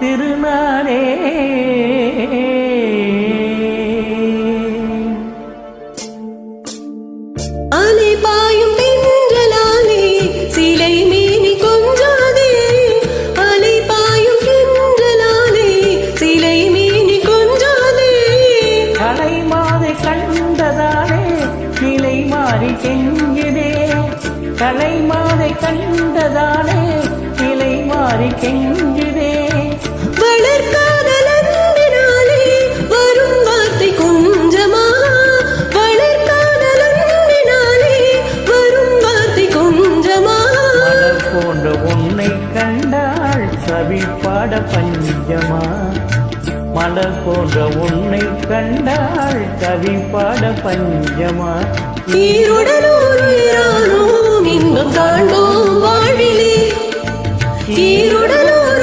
திருநாளே அலை பாயும் தென்றலாலே சிலை மேனி கொஞ்சாதே அலை பாயும் தென்றலாலே சிலை மேனி கொஞ்சாதே கலை மாதை கண்டதாலே சிலை மாறி கெஞ்சுதே கலை மாதை கண்டதாலே சிலை மாறி கெஞ்சுதே வளர்காதலன்பினாலே வரும் வார்த்தை கொஞ்சமா வளர்காதலன்பினாலே வரும் வார்த்தை கொஞ்சமா மலர் போன்ற உன்னை கண்டாள் கவி பாட பஞ்சமா மலர் போன்ற உன்னை கண்டாள் கவி பாட பஞ்சமா ஈருடலோர் இன்பம் காண்போம் வாழ்விலே ஈருடலோர்